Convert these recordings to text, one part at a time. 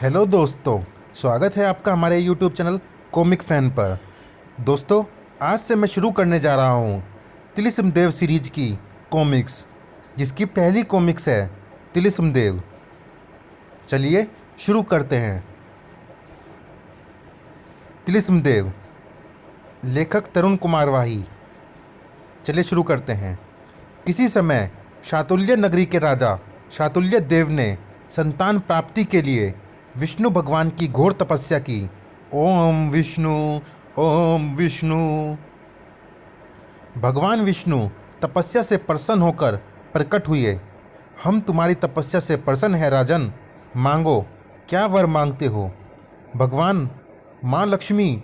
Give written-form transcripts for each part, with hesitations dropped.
Hello दोस्तों, स्वागत है आपका हमारे यूट्यूब चैनल कॉमिक फैन पर। दोस्तों, आज से मैं शुरू करने जा रहा हूँ तिलिस्म देव सीरीज की कॉमिक्स, जिसकी पहली कॉमिक्स है तिलिस्म देव। चलिए शुरू करते हैं। तिलिस्म देव, लेखक तरुण कुमार वाही। चलिए शुरू करते हैं। किसी समय शातुल्य नगरी के राजा शातुल्य देव ने संतान प्राप्ति के लिए विष्णु भगवान की घोर तपस्या की। ओम विष्णु, ओम विष्णु। भगवान विष्णु तपस्या से प्रसन्न होकर प्रकट हुए। हम तुम्हारी तपस्या से प्रसन्न हैं राजन, मांगो, क्या वर मांगते हो। भगवान, माँ लक्ष्मी,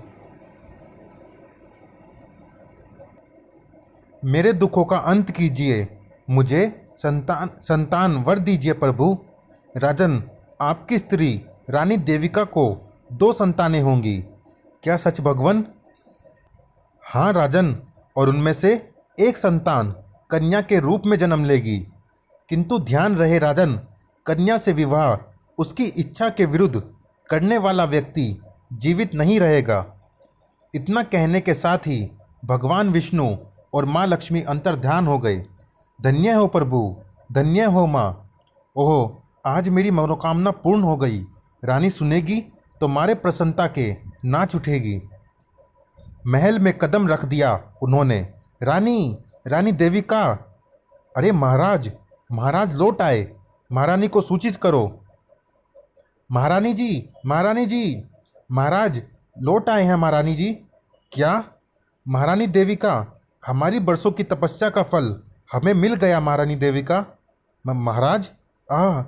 मेरे दुखों का अंत कीजिए, मुझे संतान वर दीजिए प्रभु। राजन, आपकी स्त्री रानी देविका को 2 संतानें होंगी, क्या सच भगवन? हाँ राजन, और उनमें से एक संतान कन्या के रूप में जन्म लेगी। किंतु ध्यान रहे राजन, कन्या से विवाह उसकी इच्छा के विरुद्ध करने वाला व्यक्ति जीवित नहीं रहेगा। इतना कहने के साथ ही भगवान विष्णु और माँ लक्ष्मी अंतर्ध्यान हो गए। धन्य हो प्रभु, धन्य हो माँ। ओह, आज मेरी मनोकामना पूर्ण हो गई। रानी सुनेगी तो मारे प्रसन्नता के नाच उठेगी। महल में कदम रख दिया उन्होंने। रानी, रानी देविका। अरे महाराज, महाराज लौट आए, महारानी को सूचित करो। महारानी जी, महारानी जी, महाराज लौट आए हैं महारानी जी। क्या? महारानी देविका, हमारी बरसों की तपस्या का फल हमें मिल गया महारानी देविका। महाराज, आह!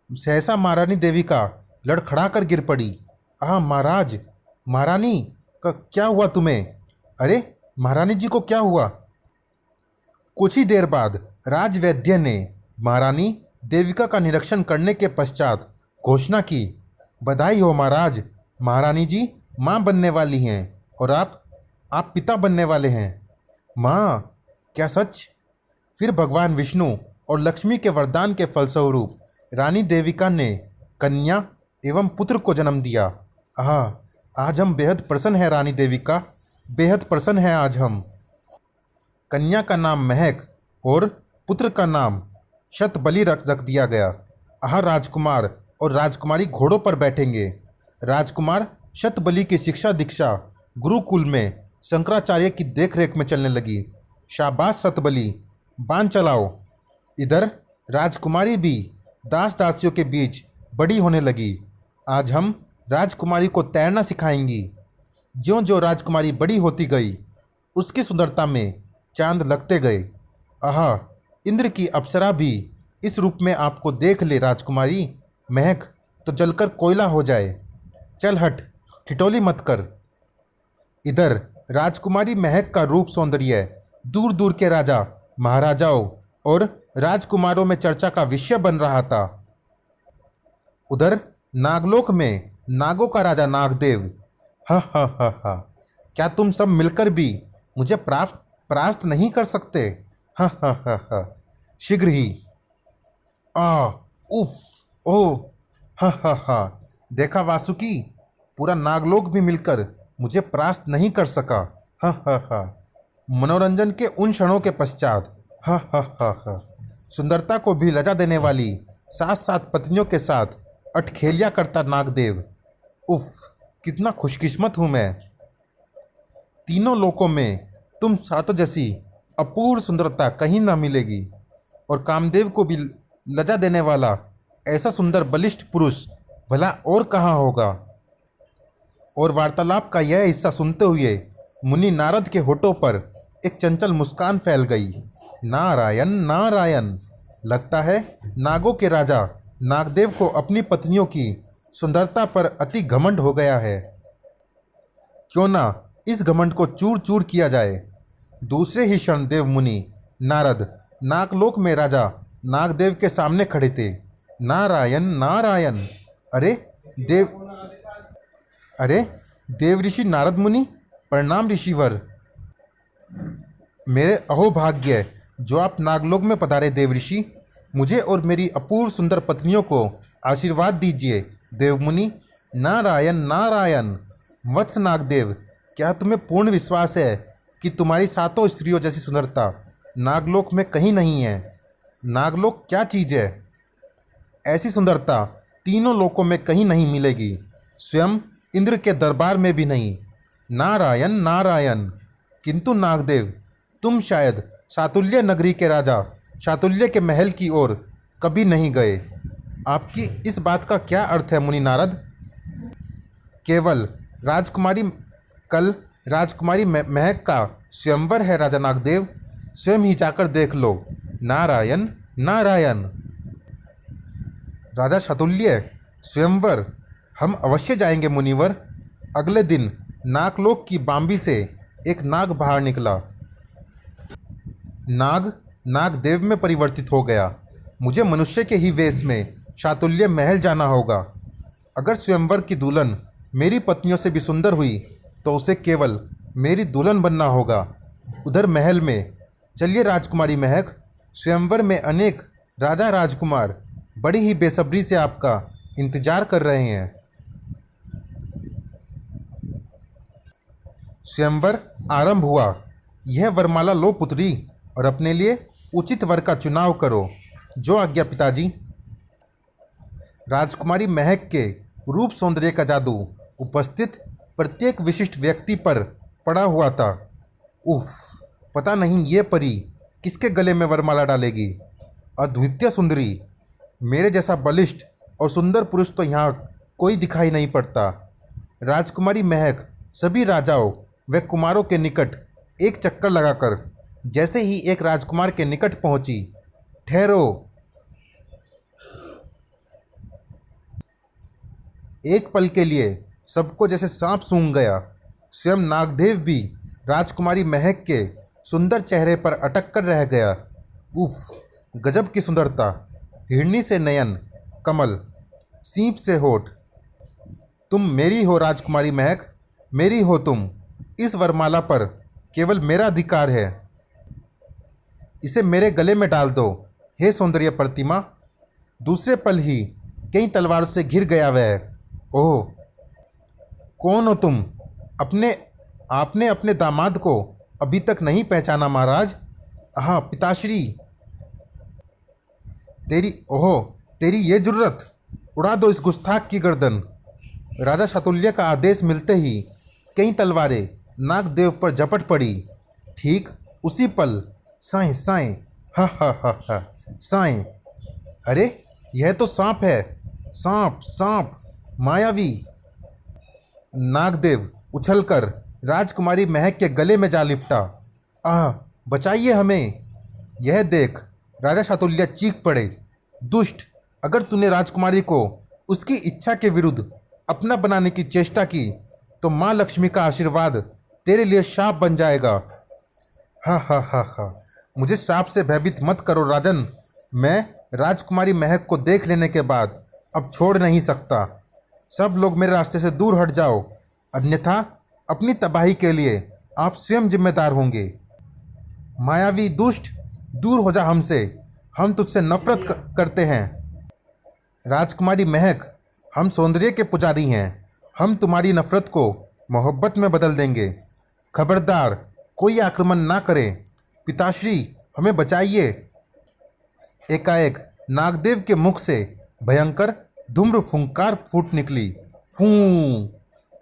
सहसा महारानी देविका लड़खड़ा कर गिर पड़ी। आह महाराज, महारानी का क्या हुआ तुम्हें? अरे महारानी जी को क्या हुआ? कुछ ही देर बाद राजवैद्य ने महारानी देविका का निरीक्षण करने के पश्चात घोषणा की। बधाई हो महाराज, महारानी जी माँ बनने वाली हैं और आप पिता बनने वाले हैं। माँ, क्या सच? फिर भगवान विष्णु और लक्ष्मी के वरदान के फलस्वरूप रानी देविका ने कन्या एवं पुत्र को जन्म दिया। आज हम बेहद प्रसन्न हैं रानी देविका, बेहद प्रसन्न हैं आज हम। कन्या का नाम महक और पुत्र का नाम शतबली रख दिया गया। राजकुमार और राजकुमारी घोड़ों पर बैठेंगे। राजकुमार शतबली की शिक्षा दीक्षा गुरुकुल में शंकराचार्य की देखरेख में चलने लगी। शाबाश शतबली, बाण चलाओ। इधर राजकुमारी भी दास दासियों के बीच बड़ी होने लगी। आज हम राजकुमारी को तैरना सिखाएंगी। ज्यों ज्यों राजकुमारी बड़ी होती गई, उसकी सुंदरता में चांद लगते गए। इंद्र की अप्सरा भी इस रूप में आपको देख ले राजकुमारी। महक तो जलकर कोयला हो जाए। चल हट, ठिठोली मत कर। इधर राजकुमारी महक का रूप सौंदर्य दूर दूर के राजा महाराजाओं और राजकुमारों में चर्चा का विषय बन रहा था। उधर नागलोक में नागों का राजा नागदेव। हा, क्या तुम सब मिलकर भी मुझे परास्त नहीं कर सकते? हा, शीघ्र ही। उफ, ओ, हा, देखा वासुकी, पूरा नागलोक भी मिलकर मुझे परास्त नहीं कर सका। हा, मनोरंजन के उन क्षणों के पश्चात हा, सुंदरता को भी लजा देने वाली 7 पत्नियों के साथ अठखेलिया करता नागदेव। उफ, कितना खुशकिस्मत हूँ मैं। तीनों लोकों में तुम सातों जैसी अपूर्व सुंदरता कहीं ना मिलेगी, और कामदेव को भी लजा देने वाला ऐसा सुंदर बलिष्ठ पुरुष भला और कहाँ होगा। और वार्तालाप का यह हिस्सा सुनते हुए मुनि नारद के होठों पर एक चंचल मुस्कान फैल गई। नारायण नारायण, लगता है नागों के राजा नागदेव को अपनी पत्नियों की सुंदरता पर अति घमंड हो गया है। क्यों ना इस घमंड को चूर चूर किया जाए। दूसरे ही क्षण देव मुनि नारद नागलोक में राजा नागदेव के सामने खड़े थे। नारायण नारायण। अरे देव ऋषि नारद मुनि, प्रणाम ऋषिवर। मेरे अहोभाग्य जो आप नागलोक में पधारे देव ऋषि। मुझे और मेरी अपूर्व सुंदर पत्नियों को आशीर्वाद दीजिए, देवमुनि, नारायण नारायण। वत्स नागदेव, क्या तुम्हें पूर्ण विश्वास है कि तुम्हारी सातों स्त्रियों जैसी सुंदरता नागलोक में कहीं नहीं है? नागलोक क्या चीज़ है? ऐसी सुंदरता तीनों लोकों में कहीं नहीं मिलेगी, स्वयं इंद्र के दरबार में भी नहीं। नारायण नारायण। किंतु नागदेव, तुम शायद शातुल्य नगरी के राजा शातुल्य के महल की ओर कभी नहीं गए। आपकी इस बात का क्या अर्थ है मुनि नारद? केवल राजकुमारी कल राजकुमारी महक का स्वयंवर है राजा नागदेव, स्वयं ही जाकर देख लो। नारायण नारायण। राजा शातुल्य, स्वयंवर? हम अवश्य जाएंगे मुनिवर। अगले दिन नागलोक की बाम्बी से एक नाग बाहर निकला। नाग नागदेव में परिवर्तित हो गया। मुझे मनुष्य के ही वेश में शातुल्य महल जाना होगा। अगर स्वयंवर की दुल्हन मेरी पत्नियों से भी सुंदर हुई तो उसे केवल मेरी दुल्हन बनना होगा। उधर महल में चलिए राजकुमारी महक, स्वयंवर में अनेक राजा राजकुमार बड़ी ही बेसब्री से आपका इंतजार कर रहे हैं। स्वयंवर आरंभ हुआ। यह वरमाला लो पुत्री और अपने लिए उचित वर का चुनाव करो। जो आज्ञा पिताजी। राजकुमारी महक के रूप सौंदर्य का जादू उपस्थित प्रत्येक विशिष्ट व्यक्ति पर पड़ा हुआ था। उफ, पता नहीं ये परी किसके गले में वरमाला डालेगी। अद्वितीय सुंदरी, मेरे जैसा बलिष्ठ और सुंदर पुरुष तो यहाँ कोई दिखाई नहीं पड़ता। राजकुमारी महक सभी राजाओं व कुमारों के निकट एक चक्कर लगाकर जैसे ही एक राजकुमार के निकट पहुंची, ठहरो। एक पल के लिए सबको जैसे सांप सूंघ गया। स्वयं नागदेव भी राजकुमारी महक के सुंदर चेहरे पर अटक कर रह गया। उफ, गजब की सुंदरता। हिरनी से नयन, कमल, सीप से होठ। तुम मेरी हो राजकुमारी महक, मेरी हो तुम। इस वरमाला पर केवल मेरा अधिकार है। इसे मेरे गले में डाल दो हे सौंदर्य प्रतिमा। दूसरे पल ही कई तलवारों से घिर गया वह। ओह, कौन हो तुम? आपने अपने दामाद को अभी तक नहीं पहचाना महाराज? हाँ पिताश्री। तेरी ये जुर्रत! उड़ा दो इस गुस्ताख की गर्दन। राजा शातुल्य का आदेश मिलते ही कई तलवारें नागदेव पर झपट पड़ी। ठीक उसी पल साएं साएं, हा हा हा हा, साएं। अरे यह तो सांप है। सांप सांप, मायावी। नागदेव उछलकर राजकुमारी महक के गले में जा लिपटा। आह, बचाइए हमें। यह देख राजा शातुल्य चीख पड़े। दुष्ट, अगर तूने राजकुमारी को उसकी इच्छा के विरुद्ध अपना बनाने की चेष्टा की तो माँ लक्ष्मी का आशीर्वाद तेरे लिए शाप बन जाएगा। हा हा हा हा, मुझे शाप से भयभीत मत करो राजन। मैं राजकुमारी महक को देख लेने के बाद अब छोड़ नहीं सकता। सब लोग मेरे रास्ते से दूर हट जाओ, अन्यथा अपनी तबाही के लिए आप स्वयं जिम्मेदार होंगे। मायावी दुष्ट, दूर हो जा हमसे। हम तुझसे नफरत करते हैं। राजकुमारी महक, हम सौंदर्य के पुजारी हैं। हम तुम्हारी नफरत को मोहब्बत में बदल देंगे। खबरदार, कोई आक्रमण ना करे। पिताश्री, हमें बचाइए। एकाएक नागदेव के मुख से भयंकर धूम्र फुंकार फूट निकली। फूं!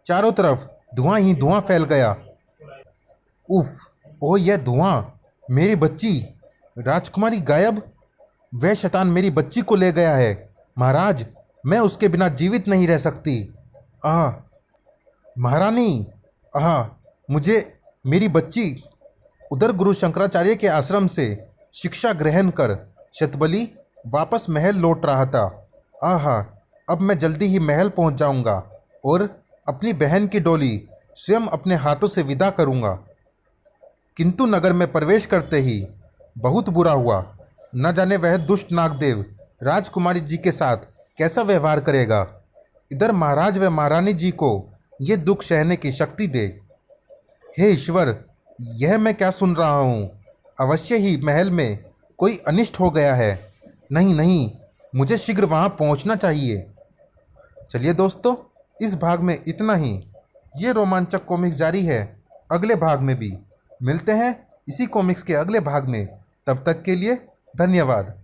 चारों तरफ धुआं ही धुआं फैल गया। उफ, ओ यह धुआं! मेरी बच्ची! राजकुमारी गायब! वह शैतान मेरी बच्ची को ले गया है। महाराज, मैं उसके बिना जीवित नहीं रह सकती। आह! महारानी! आह! मुझे मेरी बच्ची! उधर गुरु शंकराचार्य के आश्रम से शिक्षा ग्रहण कर शतबली वापस महल लौट रहा था। आहा! अब मैं जल्दी ही महल पहुंच जाऊंगा और अपनी बहन की डोली स्वयं अपने हाथों से विदा करूंगा। किंतु नगर में प्रवेश करते ही बहुत बुरा हुआ। न जाने वह दुष्ट नागदेव राजकुमारी जी के साथ कैसा व्यवहार करेगा। इधर महाराज व महारानी जी को ये दुख सहने की शक्ति दे। हे ईश्वर, यह मैं क्या सुन रहा हूँ? अवश्य ही महल में कोई अनिष्ट हो गया है। नहीं नहीं, मुझे शीघ्र वहाँ पहुँचना चाहिए। चलिए दोस्तों, इस भाग में इतना ही। ये रोमांचक कॉमिक्स जारी है अगले भाग में भी। मिलते हैं इसी कॉमिक्स के अगले भाग में। तब तक के लिए धन्यवाद।